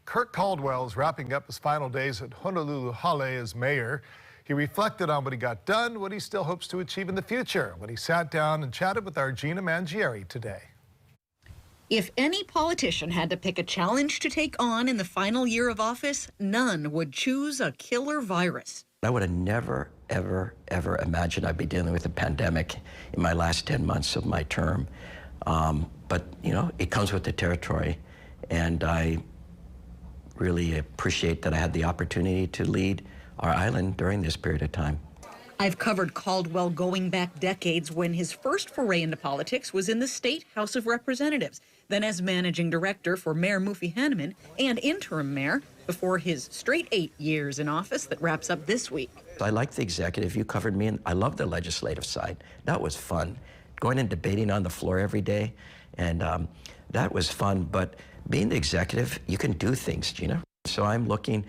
Kirk Caldwell is wrapping up his final days at Honolulu Hale as mayor. He reflected on what he got done, what he still hopes to achieve in the future, when he sat down and chatted with our Gina Mangieri today. If any politician had to pick a challenge to take on in the final year of office, none would choose a killer virus. I would have never, ever imagined I'd be dealing with a pandemic in my last 10 months of my term. But, you know, it comes with the territory, and I really appreciate that I had the opportunity to lead our island during this period of time. I've covered Caldwell going back decades when his first foray into politics was in the State House of Representatives, then as managing director for Mayor Mufi Hannemann and interim mayor before his straight 8 years in office that wraps up this week. I like the executive. You covered me, and I love the legislative side. That was fun. Going and debating on the floor every day, and that was fun. But being the executive, you can do things, Gina. So I'm looking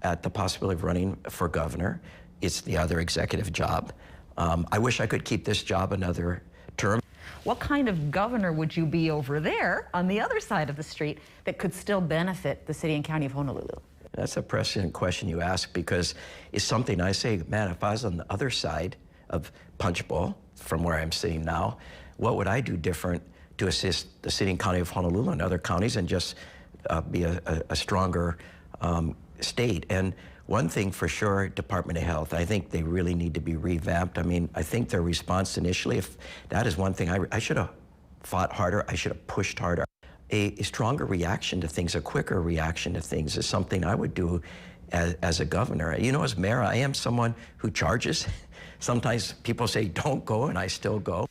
at the possibility of running for governor. It's the other executive job. I wish I could keep this job another term. What kind of governor would you be over there on the other side of the street that could still benefit the city and county of Honolulu? That's a prescient question you ask, because it's something I say, man, if I was on the other side of Punchbowl from where I'm sitting now, what would I do different to assist the city and county of Honolulu and other counties and just be a stronger state? And one thing for sure, Department of Health, I think they really need to be revamped. I mean, I think their response initially, if that is one thing, I should have fought harder, I should have pushed harder. A stronger reaction to things, a quicker reaction to things is something I would do as a governor. You know, as mayor, I am someone who charges. Sometimes people say, don't go, and I still go.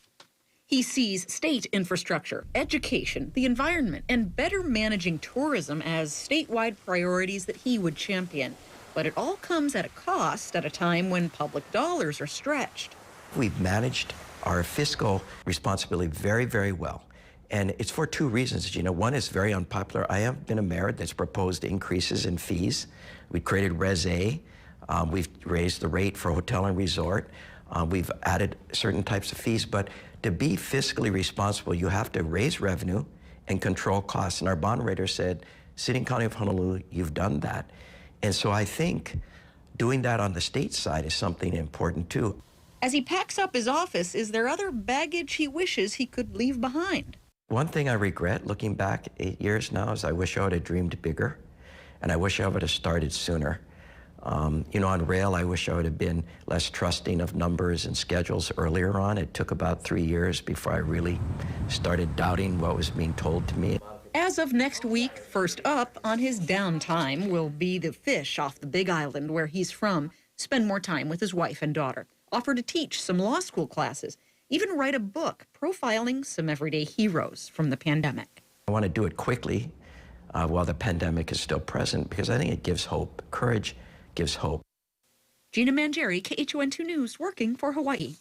He sees state infrastructure, education, the environment, and better managing tourism as statewide priorities that he would champion. But it all comes at a cost at a time when public dollars are stretched. We've managed our fiscal responsibility very, very well. And it's for two reasons, Gina. One is very unpopular. I have been a mayor that's proposed increases in fees. We created Res A. We've raised the rate for hotel and resort. We've added certain types of fees. But to be fiscally responsible, you have to raise revenue and control costs. And our bond rater said, City and County of Honolulu, you've done that. And so I think doing that on the state side is something important too. As he packs up his office, is there other baggage he wishes he could leave behind? One thing I regret looking back 8 years now is I wish I would have dreamed bigger, and I wish I would have started sooner. You know, on rail, I wish I would have been less trusting of numbers and schedules earlier on. It took about 3 years before I really started doubting what was being told to me. As of next week, first up on his downtime will be the fish off the Big Island where he's from, spend more time with his wife and daughter, offer to teach some law school classes, even write a book profiling some everyday heroes from the pandemic. I want to do it quickly while the pandemic is still present, because I think it gives hope. Courage gives hope. Gina Mangieri, KHON2 News, working for Hawaii.